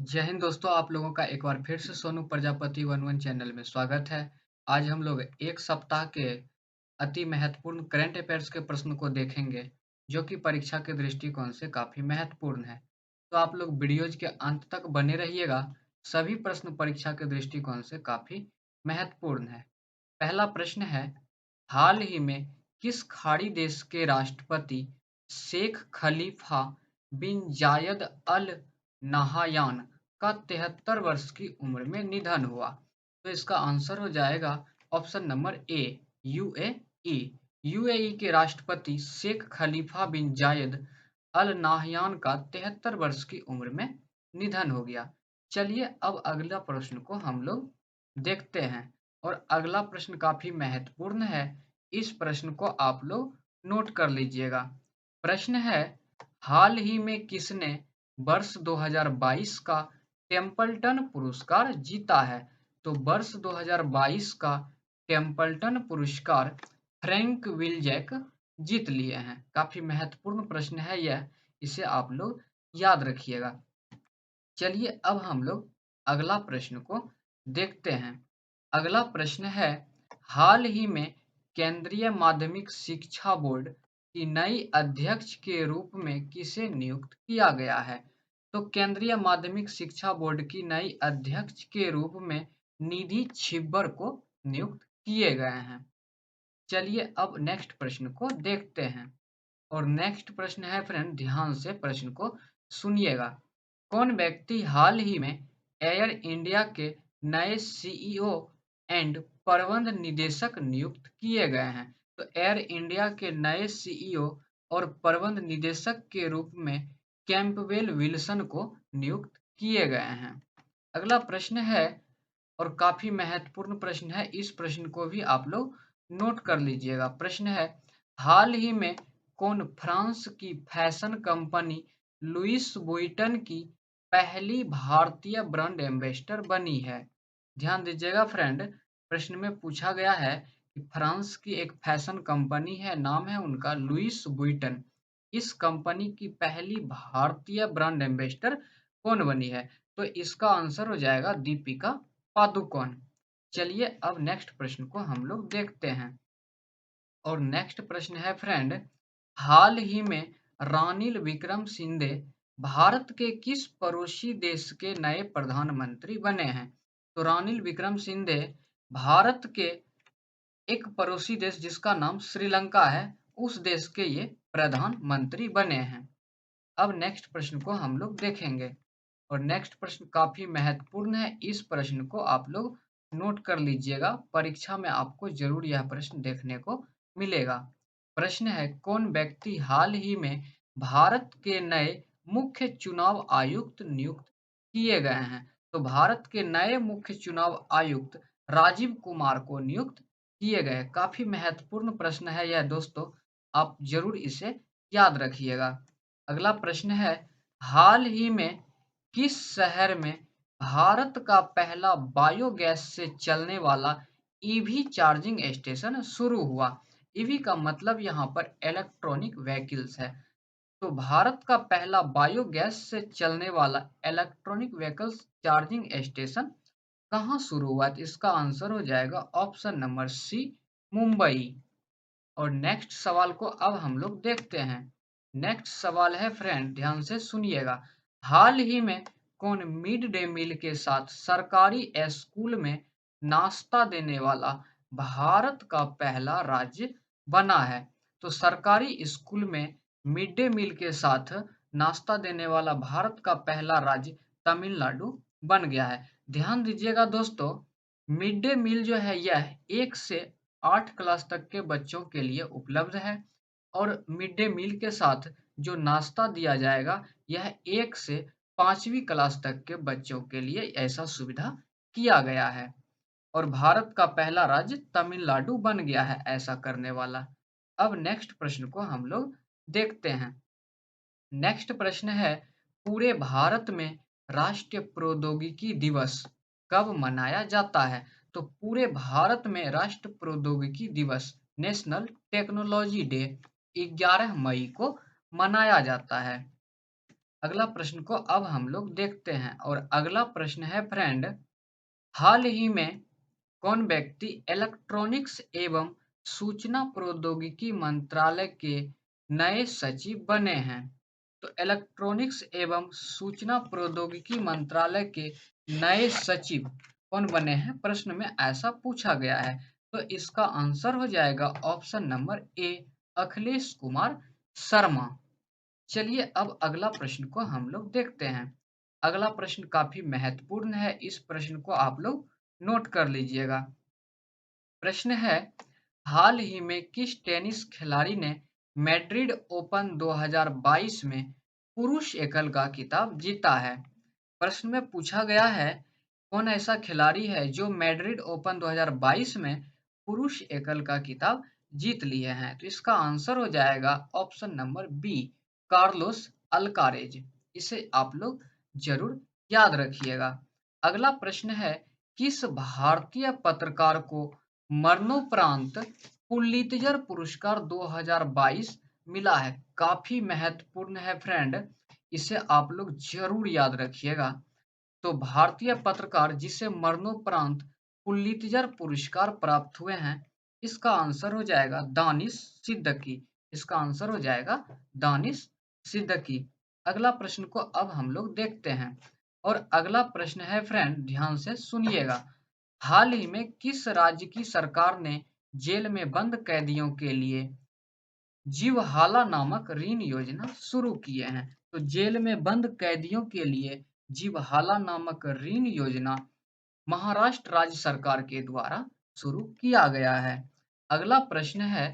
जय हिंद दोस्तों, आप लोगों का एक बार फिर से Sonu Prajapati one one channel में स्वागत है। आज हम लोग एक सप्ताह के अति महत्वपूर्ण करंट अफेयर्स के प्रश्न को देखेंगे, जो कि परीक्षा के दृष्टिकोण से काफी महत्वपूर्ण है। तो आप लोग वीडियोज के अंत तक बने रहिएगा। सभी प्रश्न परीक्षा के दृष्टिकोण से काफी महत्वपूर्ण है। पहला प्रश्न है, हाल ही में किस खाड़ी देश के राष्ट्रपति शेख खलीफा बिन जायद अल नहायान का 73 वर्ष की उम्र में निधन हुआ? तो इसका आंसर हो जाएगा option number A, UAE. UAE के राष्ट्रपति शेख खलीफा बिन जायद अल नाहयान का 73 वर्ष की उम्र में निधन हो गया। चलिए अब अगला प्रश्न को हम लोग देखते हैं, और अगला प्रश्न काफी महत्वपूर्ण है। इस प्रश्न को आप लोग नोट कर लीजिएगा। प्रश्न है, हाल ही में किसने वर्ष 2022 का टेम्पल्टन पुरस्कार जीता है? तो वर्ष 2022 का टेम्पल्टन पुरस्कार फ्रैंक विल्जेक जीत लिए हैं। काफी महत्वपूर्ण प्रश्न है यह, इसे आप लोग याद रखिएगा। चलिए अब हम लोग अगला प्रश्न को देखते हैं। अगला प्रश्न है, हाल ही में केंद्रीय माध्यमिक शिक्षा बोर्ड की नई अध्यक्ष के रूप में किसे नियुक्त किया गया है? तो केंद्रीय माध्यमिक शिक्षा बोर्ड की नई अध्यक्ष के रूप में निधि छिब्बर को नियुक्त किए गए हैं। चलिए अब नेक्स्ट प्रश्न को देखते हैं, और नेक्स्ट प्रश्न है फ्रेंड, ध्यान से प्रश्न को सुनिएगा। कौन व्यक्ति हाल ही में एयर इंडिया के नए सीईओ एंड प्रबंध निदेशक नियुक्त किए गए हैं? तो एयर इंडिया के नए सीईओ और प्रबंध निदेशक के रूप में कैंपबेल विल्सन को नियुक्त किए गए हैं। अगला प्रश्न है, और काफी महत्वपूर्ण प्रश्न है, इस प्रश्न को भी आप लोग नोट कर लीजिएगा। प्रश्न है, हाल ही में कौन फ्रांस की फैशन कंपनी लुइस वुइटन की पहली भारतीय ब्रांड एम्बेसडर बनी है? ध्यान दीजिएगा फ्रेंड, प्रश्न में पूछा गया है कि फ्रांस की एक फैशन कंपनी है, नाम है उनका लुइस वुइटन। इस कंपनी की पहली भारतीय ब्रांड एम्बेसडर कौन बनी है? तो इसका आंसर हो जाएगा दीपिका पादुकोण। चलिए अब नेक्स्ट प्रश्न को हम लोग देखते हैं, और नेक्स्ट प्रश्न है फ्रेंड, हाल ही में रानिल विक्रमसिंघे भारत के किस पड़ोसी देश के नए प्रधानमंत्री बने हैं? तो रानिल विक्रमसिंघे भारत के एक पड़ोसी देश जिसका नाम श्रीलंका है, उस देश के ये प्रधानमंत्री बने हैं। अब नेक्स्ट प्रश्न को हम लोग देखेंगे, और नेक्स्ट प्रश्न काफी महत्वपूर्ण है। इस प्रश्न को आप लोग नोट कर लीजिएगा, परीक्षा में आपको जरूर यह प्रश्न देखने को मिलेगा। प्रश्न है, कौन व्यक्ति हाल ही में भारत के नए मुख्य चुनाव आयुक्त नियुक्त किए गए हैं? तो भारत के नए मुख्य चुनाव आयुक्त राजीव कुमार को नियुक्त किए गए। काफी महत्वपूर्ण प्रश्न है यह दोस्तों, आप जरूर इसे याद रखिएगा। अगला प्रश्न है, हाल ही में किस शहर में भारत का पहला बायोगैस से चलने वाला ईवी चार्जिंग स्टेशन शुरू हुआ? ईवी का मतलब यहाँ पर इलेक्ट्रॉनिक व्हीकल्स है। तो भारत का पहला बायोगैस से चलने वाला इलेक्ट्रॉनिक व्हीकल्स चार्जिंग स्टेशन कहाँ शुरू हुआ? तो इसका आंसर हो जाएगा ऑप्शन नंबर सी, मुंबई। और नेक्स्ट सवाल को अब हम लोग देखते हैं। नेक्स्ट सवाल है फ्रेंड, ध्यान से सुनिएगा। हाल ही में कौन मिड डे मील के साथ सरकारी स्कूल में नाश्ता देने वाला भारत का पहला राज्य बना है? तो सरकारी स्कूल में मिड डे मील के साथ नाश्ता देने वाला भारत का पहला राज्य तमिलनाडु बन गया है। ध्यान दीजिएगा दोस्तों, मिड डे मील जो है यह 1 से 8 क्लास तक के बच्चों के लिए उपलब्ध है, और मिड डे मील के साथ जो नाश्ता दिया जाएगा यह 1 से 5वीं क्लास तक के बच्चों के लिए ऐसा सुविधा किया गया है, और भारत का पहला राज्य तमिलनाडु बन गया है ऐसा करने वाला। अब नेक्स्ट प्रश्न को हम लोग देखते हैं। नेक्स्ट प्रश्न है, पूरे भारत में राष्ट्रीय प्रौद्योगिकी दिवस कब मनाया जाता है? तो पूरे भारत में राष्ट्रीय प्रौद्योगिकी दिवस, नेशनल टेक्नोलॉजी डे, 11 मई को मनाया जाता है। अगला प्रश्न को अब हम लोग देखते हैं और अगला प्रश्न है फ्रेंड, हाल ही में कौन व्यक्ति इलेक्ट्रॉनिक्स एवं सूचना प्रौद्योगिकी मंत्रालय के नए सचिव बने हैं? तो इलेक्ट्रॉनिक्स एवं सूचना प्रौद्योगिकी मंत्रालय के नए सचिव कौन बने हैं? प्रश्न में ऐसा पूछा गया है। तो इसका आंसर हो जाएगा option number A, Akhilesh Kumar Sharma. चलिए अब अगला प्रश्न को हम लोग देखते हैं। अगला प्रश्न काफी महत्वपूर्ण है, इस प्रश्न को आप लोग नोट कर लीजिएगा। प्रश्न है, हाल ही में किस टेनिस खिलाड़ी ने मैड्रिड ओपन 2022 में पुरुष एकल का खिताब जीता है? प्रश्न में पूछा गया है, कौन ऐसा खिलाड़ी है जो मैड्रिड ओपन 2022 में पुरुष एकल का खिताब जीत लिए हैं? तो इसका आंसर हो जाएगा option number B, Carlos Alcaraz. इसे आप लोग जरूर याद रखिएगा। अगला प्रश्न है, किस भारतीय पत्रकार को मरणोपरांत पुलित्जर पुरस्कार 2022 मिला है? काफी महत्वपूर्ण है फ्रेंड, इसे आप लोग जरूर याद रखिएगा। तो भारतीय पत्रकार जिसे मरणोपरांत पुलित्जर पुरस्कार प्राप्त हुए हैं, इसका आंसर हो जाएगा दानिश सिद्दीकी। इसका आंसर हो जाएगा दानिश सिद्दीकी। अगला प्रश्न को अब हम लोग देखते हैं और अगला प्रश्न है फ्रेंड, ध्यान से सुनिएगा। हाल ही में किस राज्य की सरकार ने जेल में बंद कैदियों के लिए जीवहाला नामक ऋण योजना शुरू किए हैं? तो जेल में बंद कैदियों के लिए जीवहाला नामक ऋण योजना महाराष्ट्र राज्य सरकार के द्वारा शुरू किया गया है। अगला प्रश्न है,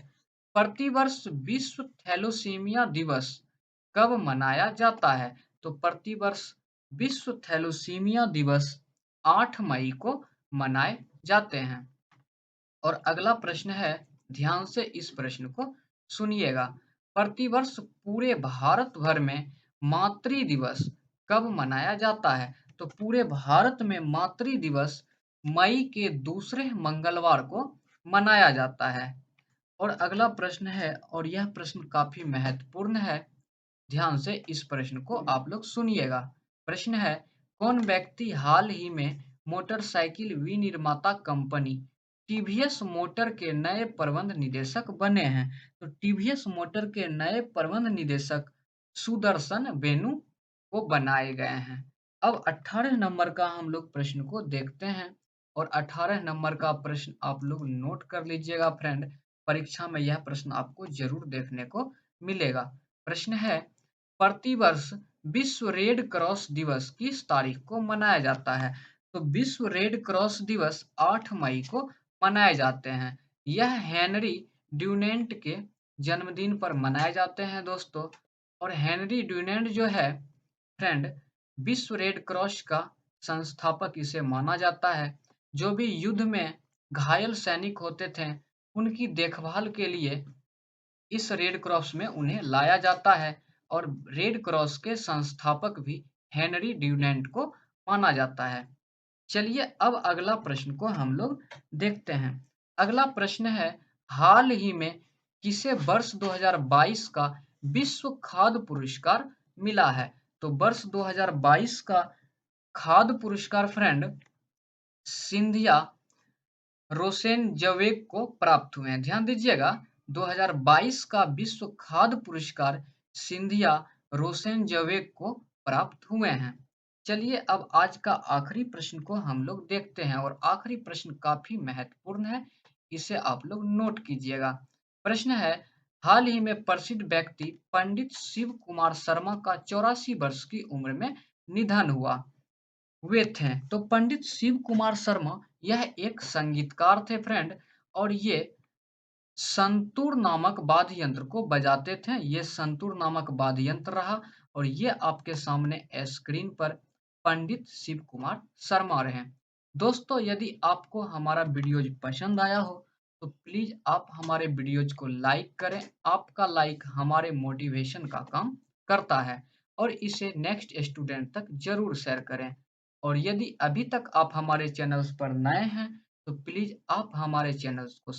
प्रतिवर्ष विश्व थैलेसीमिया दिवस कब मनाया जाता है? तो प्रतिवर्ष विश्व थैलेसीमिया दिवस 8 मई को मनाए जाते हैं। और अगला प्रश्न है, ध्यान से इस प्रश्न को सुनिएगा। प्रतिवर्ष पूरे भारत भर में मातृ दिवस कब मनाया जाता है? तो पूरे भारत में मातृ दिवस मई के दूसरे मंगलवार को मनाया जाता है। और अगला प्रश्न है और यह प्रश्न काफी महत्वपूर्ण है, ध्यान से इस प्रश्न को आप लोग सुनिएगा। प्रश्न है, कौन व्यक्ति हाल ही में मोटरसाइकिल विनिर्माता कंपनी टीवीएस मोटर के नए प्रबंध निदेशक बने हैं? तो टीवीएस मोटर के नए प्रबंध निदेशक सुदर्शन वेनु को बनाए गए हैं। अब 18 नंबर का हम लोग प्रश्न को देखते हैं और 18 नंबर का प्रश्न आप लोग नोट कर लीजिएगा फ्रेंड, परीक्षा में यह प्रश्न आपको जरूर देखने को मिलेगा। प्रश्न है, प्रतिवर्ष विश्व रेड क्रॉस दिवस किस तारीख को मनाया जाता है? तो विश्व रेड क्रॉस दिवस 8 मई को मनाए जाते हैं। यह हेनरी ड्यूनेंट के जन्मदिन पर मनाए जाते हैं दोस्तों। और हेनरी ड्यूनेंट जो है फ्रेंड, विश्व रेड क्रॉस का संस्थापक इसे माना जाता है। जो भी युद्ध में घायल सैनिक होते थे, उनकी देखभाल के लिए इस रेड क्रॉस में उन्हें लाया जाता है और रेड क्रॉस के संस्थापक भी हेनरी ड्यूनेंट को माना जाता है। चलिए अब अगला प्रश्न को हम लोग देखते हैं। अगला प्रश्न है, हाल ही में किसे वर्ष 2022 का विश्व खाद्य पुरस्कार मिला है? तो वर्ष 2022 का खाद्य पुरस्कार फ्रेंड सिंधिया रोसेनजवेग को प्राप्त हुए हैं। ध्यान दीजिएगा, 2022 का विश्व खाद्य पुरस्कार सिंधिया रोसेनजवेग को प्राप्त हुए हैं। चलिए अब आज का आखिरी प्रश्न को हम लोग देखते हैं और आखिरी प्रश्न काफी महत्वपूर्ण है, इसे आप लोग नोट कीजिएगा। प्रश्न है, हाल ही में प्रसिद्ध व्यक्ति पंडित शिव कुमार शर्मा का 84 वर्ष की उम्र में निधन हुए थे। तो पंडित शिव कुमार शर्मा यह एक संगीतकार थे फ्रेंड और ये संतूर नामक वाद्य यंत्र को बजाते थे। ये संतूर नामक वाद्य यंत्र रहा और ये आपके सामने स्क्रीन पर पंडित शिव कुमार शर्मा रहे। दोस्तों, यदि आपको हमारा वीडियोज पसंद आया हो तो प्लीज आप हमारे वीडियोज को लाइक करें। आपका लाइक हमारे मोटिवेशन का काम करता है और इसे नेक्स्ट स्टूडेंट तक जरूर शेयर करें। और यदि अभी तक आप हमारे चैनल्स पर नए हैं तो प्लीज आप हमारे चैनल्स को